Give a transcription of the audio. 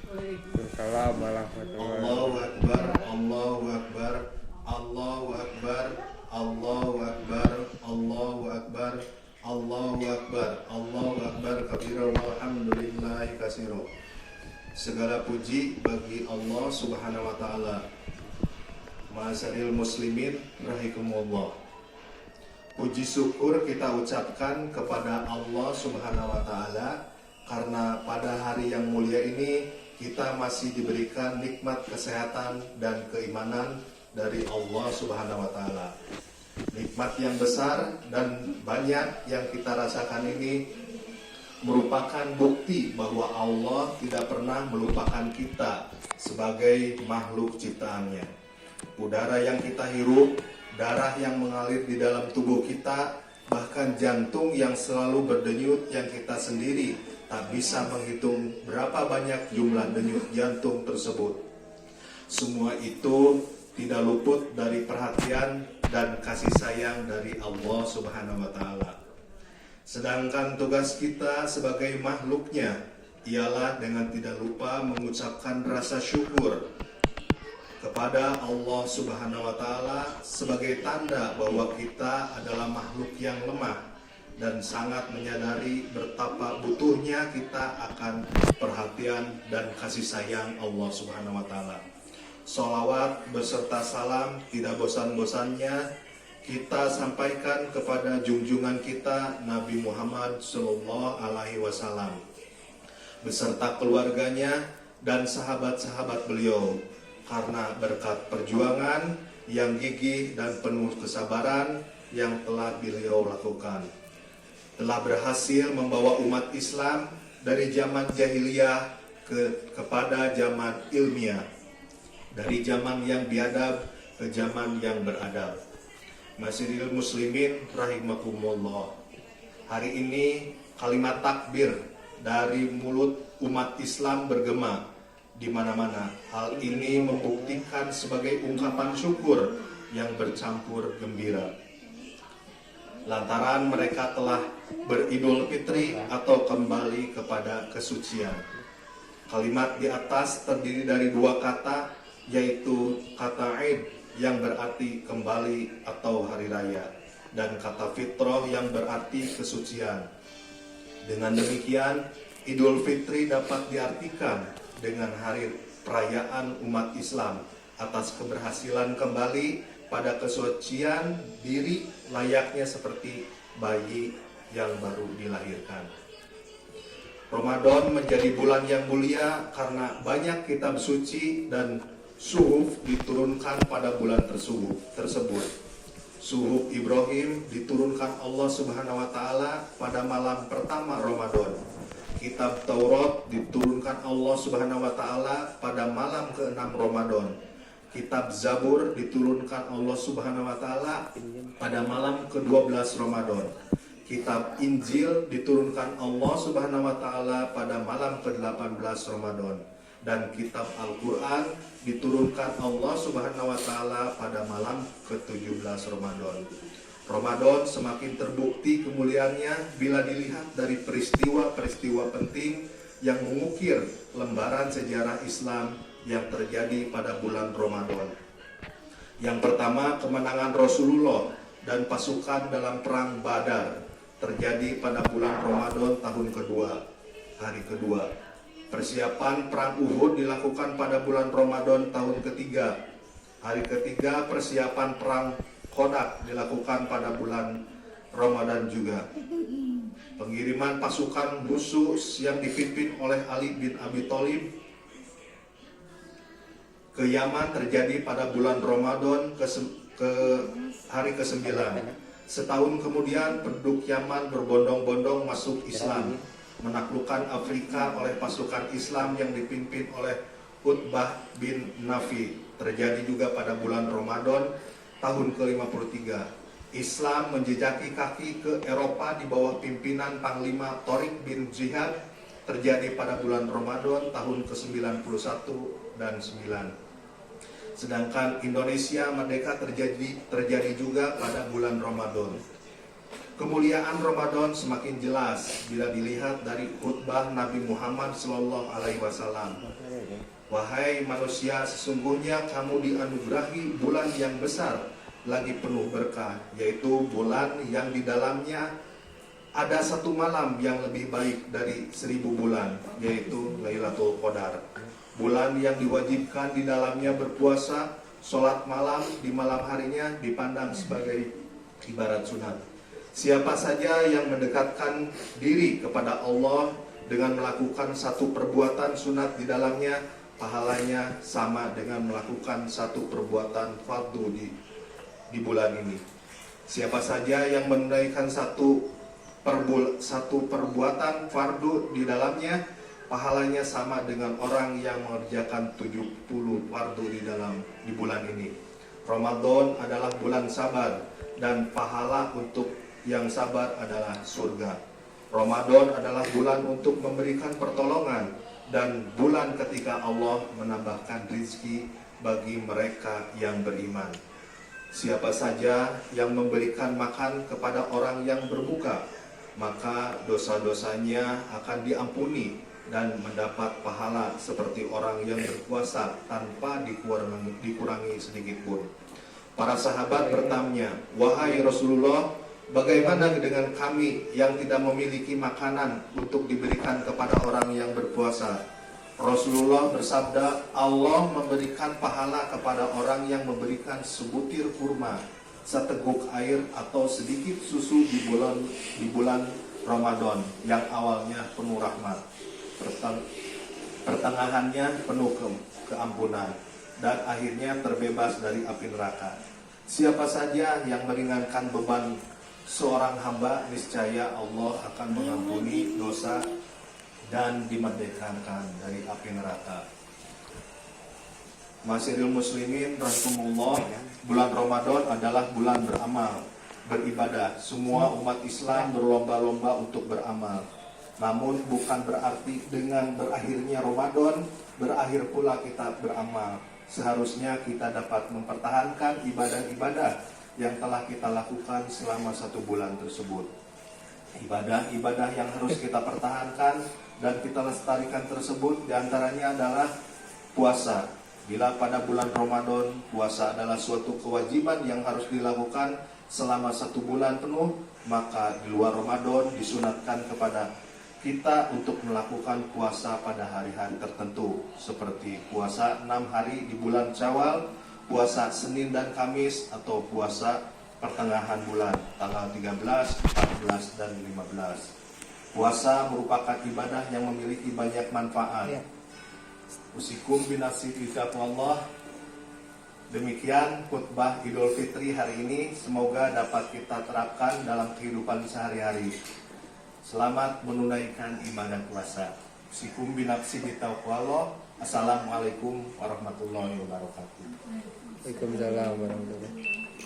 Waalaikumsalam warahmatullahi Allahu Akbar, Allahu Akbar, Allahu Akbar, Allahu Akbar, Allahu Akbar, Allahu Akbar, Allahu Akbar kabira walhamdulillahi katsira. Segala puji bagi Allah Subhanahu wa taala. Ma'asyiral muslimin rahikumullah. Puji syukur kita ucapkan kepada Allah Subhanahu wa taala karena pada hari yang mulia ini kita masih diberikan nikmat kesehatan dan keimanan dari Allah Subhanahu wa taala. Nikmat yang besar dan banyak yang kita rasakan ini merupakan bukti bahwa Allah tidak pernah melupakan kita sebagai makhluk ciptaannya. Udara yang kita hirup, darah yang mengalir di dalam tubuh kita, bahkan jantung yang selalu berdenyut yang kita sendiri tak bisa menghitung berapa banyak jumlah denyut jantung tersebut. Semua itu tidak luput dari perhatian dan kasih sayang dari Allah Subhanahu wa taala. Sedangkan tugas kita sebagai makhluknya ialah dengan tidak lupa mengucapkan rasa syukur kepada Allah Subhanahu wa taala sebagai tanda bahwa kita adalah makhluk yang lemah dan sangat menyadari betapa butuhnya kita akan perhatian dan kasih sayang Allah Subhanahu wa taala. Sholawat beserta salam tidak bosan-bosannya kita sampaikan kepada junjungan kita Nabi Muhammad sallallahu alaihi wasallam beserta keluarganya dan sahabat-sahabat beliau, karena berkat perjuangan yang gigih dan penuh kesabaran yang telah beliau lakukan, telah berhasil membawa umat Islam dari zaman jahiliyah kepada zaman ilmiah, dari zaman yang biadab ke zaman yang beradab. Ma'asyiral muslimin rahimakumullah. Hari ini kalimat takbir dari mulut umat Islam bergema di mana-mana. Hal ini membuktikan sebagai ungkapan syukur yang bercampur gembira. Lantaran mereka telah beridul fitri atau kembali kepada kesucian. Kalimat di atas terdiri dari dua kata, yaitu kata Id yang berarti kembali atau hari raya, dan kata fitrah yang berarti kesucian. Dengan demikian, Idul Fitri dapat diartikan dengan hari perayaan umat Islam atas keberhasilan kembali pada kesucian diri layaknya seperti bayi yang baru dilahirkan. Ramadan menjadi bulan yang mulia karena banyak kitab suci dan suhuf diturunkan pada bulan tersebut. Suhuf Ibrahim diturunkan Allah Subhanahu wa taala pada malam pertama Ramadan. Kitab Taurat diturunkan Allah Subhanahu wa taala pada malam ke-6 Ramadan. Kitab Zabur diturunkan Allah Subhanahu wa taala pada malam ke-12 Ramadan. Kitab Injil diturunkan Allah Subhanahu wa taala pada malam ke-18 Ramadan. Dan kitab Al-Quran diturunkan Allah Subhanahu wa taala pada malam ke-17 Ramadan. Ramadan semakin terbukti kemuliaannya bila dilihat dari peristiwa-peristiwa penting yang mengukir lembaran sejarah Islam yang terjadi pada bulan Ramadan. Yang pertama, kemenangan Rasulullah dan pasukan dalam perang Badar terjadi pada bulan Ramadan tahun kedua, hari kedua. Persiapan perang Uhud dilakukan pada bulan Ramadan tahun ketiga. Hari ketiga, persiapan perang Khandaq dilakukan pada bulan Ramadan juga. Pengiriman pasukan musuh yang dipimpin oleh Ali bin Abi Thalib ke Yaman terjadi pada bulan Ramadan ke hari ke-9. Setahun kemudian penduduk Yaman berbondong-bondong masuk Islam, menaklukkan Afrika oleh pasukan Islam yang dipimpin oleh Utbah bin Nafi. Terjadi juga pada bulan Ramadan tahun ke-53. Islam menjejaki kaki ke Eropa di bawah pimpinan Panglima Tariq bin Ziyad. Terjadi pada bulan Ramadan tahun ke-91 dan 9. Sedangkan Indonesia merdeka terjadi juga pada bulan Ramadan. Kemuliaan Ramadan semakin jelas bila dilihat dari khutbah Nabi Muhammad SAW. Wahai manusia, sesungguhnya kamu dianugerahi bulan yang besar lagi penuh berkah, yaitu bulan yang di dalamnya ada satu malam yang lebih baik dari 1000 bulan, yaitu Lailatul Qadar. Bulan yang diwajibkan di dalamnya berpuasa, sholat malam di malam harinya dipandang sebagai ibarat sunat. Siapa saja yang mendekatkan diri kepada Allah dengan melakukan satu perbuatan sunat di dalamnya, pahalanya sama dengan melakukan satu perbuatan fardu di bulan ini. Siapa saja yang menunaikan satu perbuatan fardu di dalamnya, pahalanya sama dengan orang yang mengerjakan 70 fardu di bulan ini. Ramadan adalah bulan sabar, dan pahala untuk yang sabar adalah surga. Ramadan adalah bulan untuk memberikan pertolongan, dan bulan ketika Allah menambahkan rizki bagi mereka yang beriman. Siapa saja yang memberikan makan kepada orang yang berbuka, maka dosa-dosanya akan diampuni dan mendapat pahala seperti orang yang berpuasa tanpa dikurangi sedikit pun. Para sahabat bertanya, "Wahai Rasulullah, bagaimana dengan kami yang tidak memiliki makanan untuk diberikan kepada orang yang berpuasa?" Rasulullah bersabda, "Allah memberikan pahala kepada orang yang memberikan sebutir kurma, seteguk air atau sedikit susu di bulan Ramadan yang awalnya penuh rahmat, pertengahannya penuh keampunan, dan akhirnya terbebas dari api neraka. Siapa saja yang meringankan beban seorang hamba, niscaya Allah akan mengampuni dosa dan dimerdekakan dari api neraka." Masyiral muslimin rahimakumullah, bulan Ramadan adalah bulan beramal, beribadah. Semua umat Islam berlomba-lomba untuk beramal. Namun bukan berarti dengan berakhirnya Ramadan, berakhir pula kita beramal. Seharusnya kita dapat mempertahankan ibadah-ibadah yang telah kita lakukan selama 1 bulan tersebut. Ibadah-ibadah yang harus kita pertahankan dan kita lestarikan tersebut diantaranya adalah puasa. Bila pada bulan Ramadan, puasa adalah suatu kewajiban yang harus dilakukan selama 1 bulan penuh, maka di luar Ramadan disunatkan kepada kita untuk melakukan puasa pada hari-hari tertentu, seperti puasa 6 hari di bulan Syawal, puasa Senin dan Kamis, atau puasa pertengahan bulan, tanggal 13, 14, dan 15. Puasa merupakan ibadah yang memiliki banyak manfaat. Usikum binafsi Allah. Demikian khutbah Idul Fitri hari ini, semoga dapat kita terapkan dalam kehidupan sehari-hari. Selamat menunaikan ibadah puasa. Usikum binafsi Allah. Assalamualaikum warahmatullahi wabarakatuh. Waalaikumsalam warahmatullahi wabarakatuh.